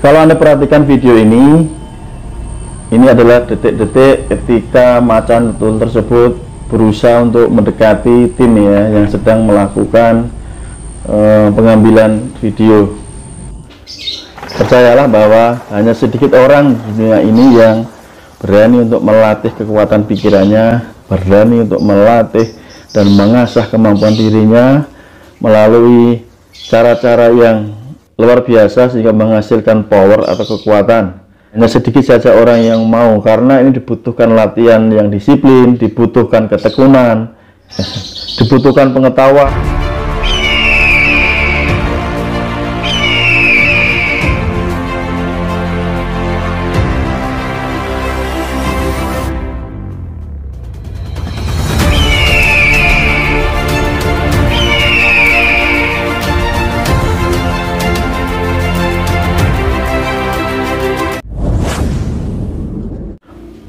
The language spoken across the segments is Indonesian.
Kalau Anda perhatikan video ini adalah detik-detik ketika macan tutul tersebut berusaha untuk mendekati tim yang sedang melakukan pengambilan video. Percayalah bahwa hanya sedikit orang di dunia ini yang berani untuk melatih kekuatan pikirannya, berani untuk melatih dan mengasah kemampuan dirinya melalui cara-cara yang luar biasa sehingga menghasilkan power atau kekuatan. Hanya sedikit saja orang yang mau, karena ini dibutuhkan latihan yang disiplin, dibutuhkan ketekunan, dibutuhkan pengetahuan.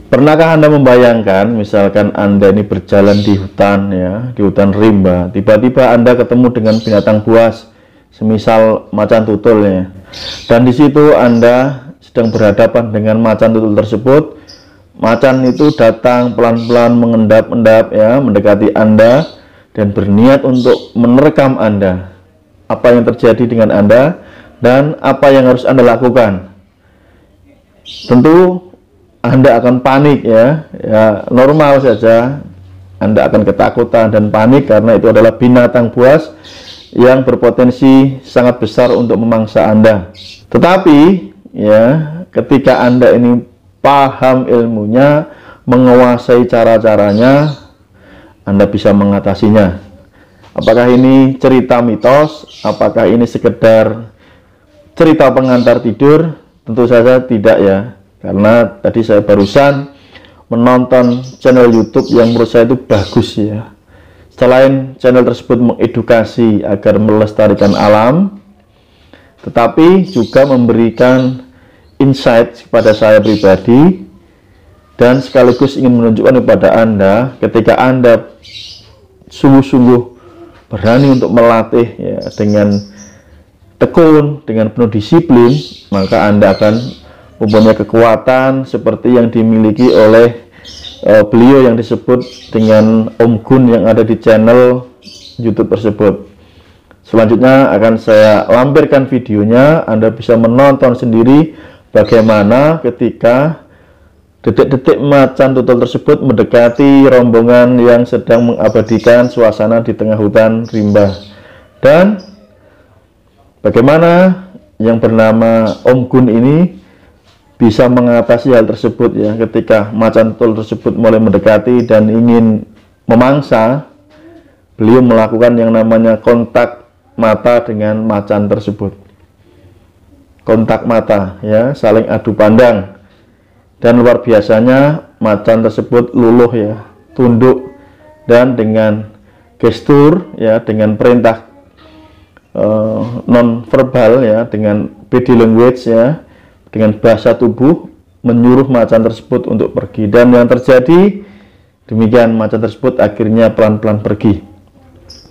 Pernahkah Anda membayangkan, misalkan Anda ini berjalan di hutan di hutan rimba, tiba-tiba Anda ketemu dengan binatang buas, semisal macan tutul dan di situ Anda sedang berhadapan dengan macan tutul tersebut. Macan itu datang pelan-pelan mengendap-endap mendekati Anda dan berniat untuk menerkam Anda. Apa yang terjadi dengan Anda dan apa yang harus Anda lakukan? Tentu Anda akan panik normal saja. Anda akan ketakutan dan panik karena itu adalah binatang buas yang berpotensi sangat besar untuk memangsa Anda. Tetapi ketika Anda ini paham ilmunya, menguasai cara-caranya, Anda bisa mengatasinya. Apakah ini cerita mitos? Apakah ini sekedar cerita pengantar tidur? Tentu saja tidak karena tadi saya barusan menonton channel YouTube yang menurut saya itu bagus Selain channel tersebut mengedukasi agar melestarikan alam, tetapi juga memberikan insight kepada saya pribadi dan sekaligus ingin menunjukkan kepada Anda, ketika Anda sungguh-sungguh berani untuk melatih dengan tekun, dengan penuh disiplin, maka Anda akan mempunyai kekuatan seperti yang dimiliki oleh beliau yang disebut dengan Om Gun yang ada di channel YouTube tersebut. Selanjutnya akan saya lampirkan videonya. Anda bisa menonton sendiri bagaimana ketika detik-detik macan tutul tersebut mendekati rombongan yang sedang mengabadikan suasana di tengah hutan rimba, dan bagaimana yang bernama Om Gun ini bisa mengatasi hal tersebut ketika macan tutul tersebut mulai mendekati dan ingin memangsa. Beliau melakukan yang namanya kontak mata dengan macan tersebut. Kontak mata saling adu pandang, dan luar biasanya macan tersebut luluh tunduk, dan dengan gestur dengan perintah non verbal dengan body language dengan bahasa tubuh menyuruh macan tersebut untuk pergi, dan yang terjadi demikian, macan tersebut akhirnya pelan-pelan pergi.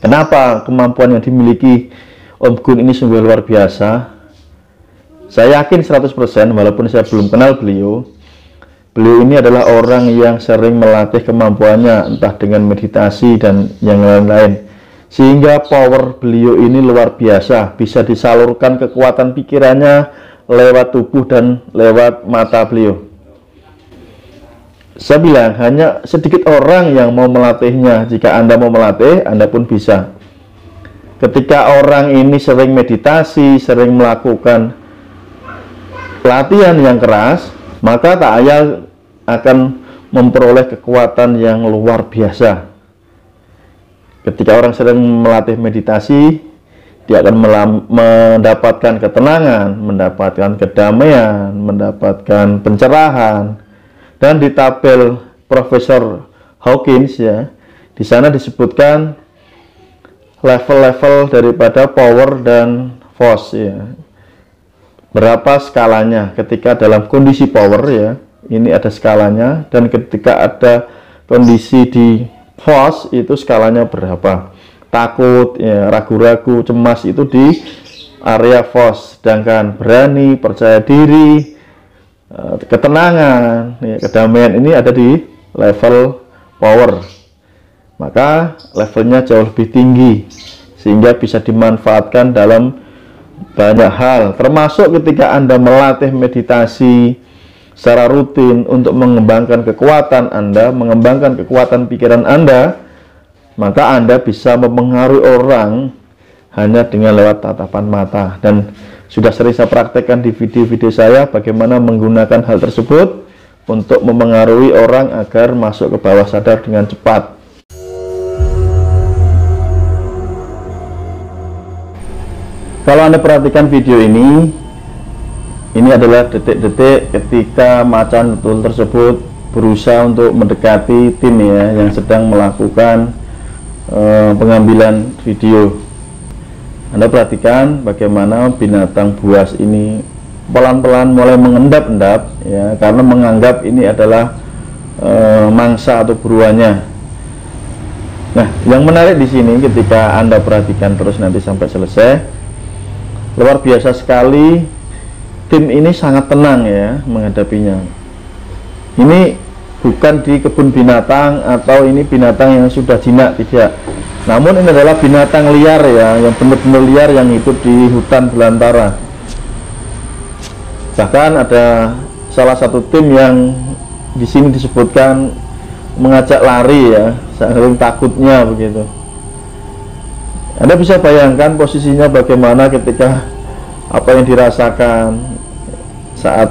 Kenapa kemampuan yang dimiliki Om Gun ini sungguh luar biasa? Saya yakin 100%, walaupun saya belum kenal beliau ini adalah orang yang sering melatih kemampuannya, entah dengan meditasi dan yang lain-lain, sehingga power beliau ini luar biasa, bisa disalurkan kekuatan pikirannya lewat tubuh dan lewat mata beliau. Saya bilang hanya sedikit orang yang mau melatihnya. Jika Anda mau melatih, Anda pun bisa. Ketika orang ini sering meditasi, sering melakukan latihan yang keras, maka tak ayal akan memperoleh kekuatan yang luar biasa. Ketika orang sering melatih meditasi, dia akan mendapatkan ketenangan, mendapatkan kedamaian, mendapatkan pencerahan. Dan di tabel Profesor Hawkins di sana disebutkan level-level daripada power dan force berapa skalanya. Ketika dalam kondisi power ini ada skalanya, dan ketika ada kondisi di force itu skalanya berapa. Takut ragu-ragu, cemas itu di area FOS, sedangkan berani, percaya diri, ketenangan, ya, kedamaian ini ada di level power. Maka levelnya jauh lebih tinggi sehingga bisa dimanfaatkan dalam banyak hal, termasuk ketika Anda melatih meditasi secara rutin untuk mengembangkan kekuatan Anda, mengembangkan kekuatan pikiran Anda, maka Anda bisa mempengaruhi orang hanya dengan lewat tatapan mata. Dan sudah sering saya praktekkan di video-video saya bagaimana menggunakan hal tersebut untuk mempengaruhi orang agar masuk ke bawah sadar dengan cepat. Kalau Anda perhatikan video ini adalah detik-detik ketika macan tutul tersebut berusaha untuk mendekati tim ya yang sedang melakukan pengambilan video. Anda perhatikan bagaimana binatang buas ini pelan-pelan mulai mengendap-endap ya, karena menganggap ini adalah mangsa atau buruannya. Nah, yang menarik di sini ketika Anda perhatikan terus nanti sampai selesai, luar biasa sekali, tim ini sangat tenang ya menghadapinya. Ini bukan di kebun binatang atau ini binatang yang sudah jinak, tidak. Namun ini adalah binatang liar ya, yang benar-benar liar yang hidup di hutan belantara. Bahkan ada salah satu tim yang di sini disebutkan mengajak lari ya, saking takutnya begitu. Anda bisa bayangkan posisinya bagaimana ketika apa yang dirasakan saat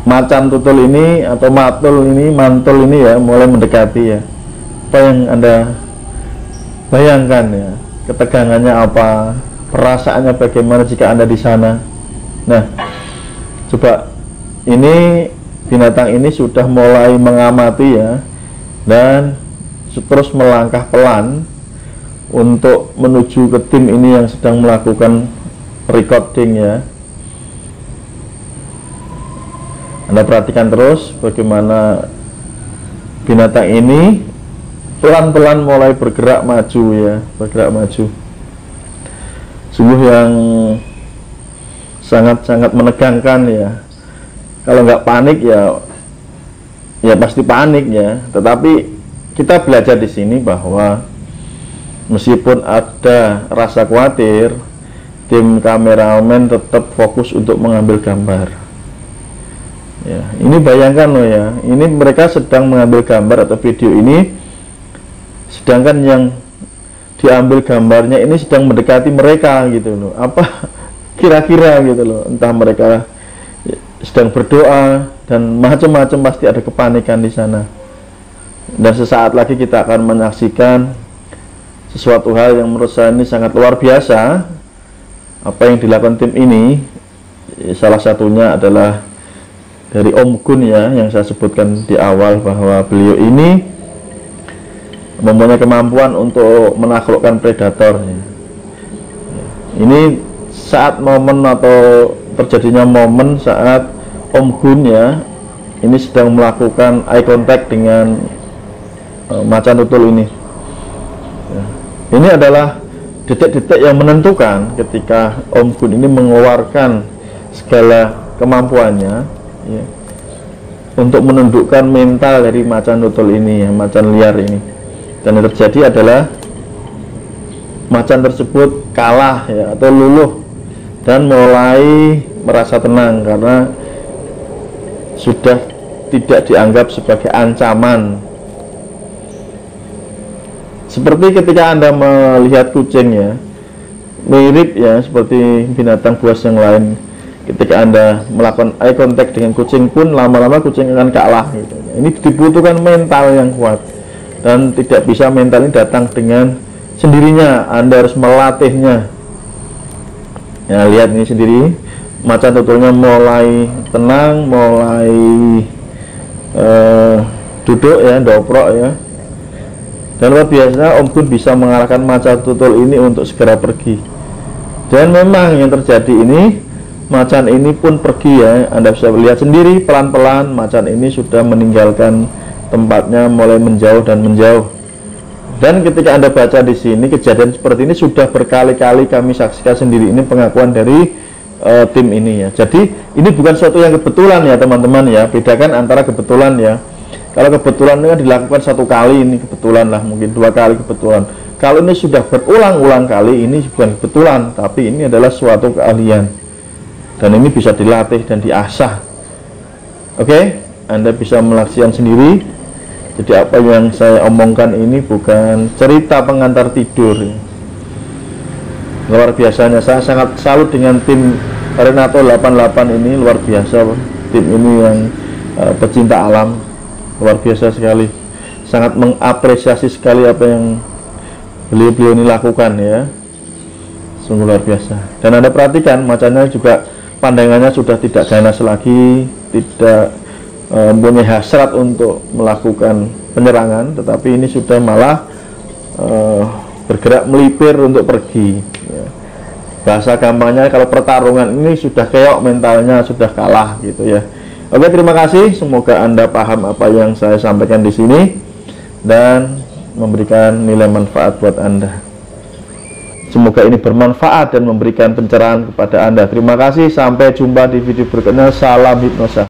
macan tutul ini atau mantul ini ya mulai mendekati ya. Apa yang Anda bayangkan ya, ketegangannya apa, perasaannya bagaimana jika Anda di sana. Nah, coba ini binatang ini sudah mulai mengamati ya, dan terus melangkah pelan untuk menuju ke tim ini yang sedang melakukan recording ya. Anda perhatikan terus bagaimana binatang ini pelan-pelan mulai bergerak maju ya, bergerak maju. Sungguh yang sangat-sangat menegangkan ya. Kalau nggak panik ya pasti panik ya. Tetapi kita belajar di sini bahwa meskipun ada rasa khawatir, tim kameramen tetap fokus untuk mengambil gambar. Ya, ini bayangkan loh ya, ini mereka sedang mengambil gambar atau video ini, sedangkan yang diambil gambarnya ini sedang mendekati mereka gitu loh. Apa kira-kira gitu loh, entah mereka sedang berdoa dan macam-macam, pasti ada kepanikan di sana. Dan sesaat lagi kita akan menyaksikan sesuatu hal yang menurut saya ini sangat luar biasa. Apa yang dilakukan tim ini, salah satunya adalah dari Om Gun ya, yang saya sebutkan di awal bahwa beliau ini mempunyai kemampuan untuk menaklukkan predator ya. Ini saat momen atau terjadinya momen saat Om Gun ya ini sedang melakukan eye contact dengan macan tutul ini ya. Ini adalah detik-detik yang menentukan ketika Om Gun ini mengeluarkan segala kemampuannya ya, untuk menundukkan mental dari macan tutul ini ya, macan liar ini. Dan yang terjadi adalah macan tersebut kalah ya, atau luluh, dan mulai merasa tenang karena sudah tidak dianggap sebagai ancaman. Seperti ketika Anda melihat kucing ya, mirip ya seperti binatang buas yang lain. Ketika Anda melakukan eye contact dengan kucing pun lama-lama kucing akan kalah gitu. Ini dibutuhkan mental yang kuat, dan tidak bisa mental ini datang dengan sendirinya. Anda harus melatihnya ya. Lihat ini sendiri, macan tutulnya mulai tenang, mulai duduk ya, doprok ya. Dan luar biasa, Om Gun bisa mengarahkan macan tutul ini untuk segera pergi. Dan memang yang terjadi ini, macan ini pun pergi ya. Anda bisa lihat sendiri, pelan-pelan macan ini sudah meninggalkan tempatnya, mulai menjauh dan menjauh. Dan ketika Anda baca di sini, kejadian seperti ini sudah berkali-kali kami saksikan sendiri. Ini pengakuan dari tim ini ya. Jadi ini bukan suatu yang kebetulan ya teman-teman ya. Bedakan antara kebetulan ya. Kalau kebetulan ini kan dilakukan satu kali, ini kebetulan lah, mungkin 2 kali kebetulan. Kalau ini sudah berulang-ulang kali, ini bukan kebetulan, tapi ini adalah suatu keahlian. Dan ini bisa dilatih dan diasah. Oke, Anda bisa melaksanakan sendiri. Jadi apa yang saya omongkan ini bukan cerita pengantar tidur. Luar biasanya, saya sangat salut dengan tim Renato 88 ini, luar biasa. Tim ini yang pecinta alam, luar biasa sekali. Sangat mengapresiasi sekali apa yang beliau ini lakukan ya. Sungguh luar biasa. Dan Anda perhatikan macannya juga pandangannya sudah tidak ganas lagi, tidak mempunyai hasrat untuk melakukan penyerangan, tetapi ini sudah malah bergerak melipir untuk pergi ya. Bahasa gampangnya kalau pertarungan ini sudah keok, mentalnya sudah kalah gitu ya. Oke, terima kasih, semoga Anda paham apa yang saya sampaikan di sini dan memberikan nilai manfaat buat Anda. Semoga ini bermanfaat dan memberikan pencerahan kepada Anda. Terima kasih, sampai jumpa di video berikutnya. Salam hipnosa.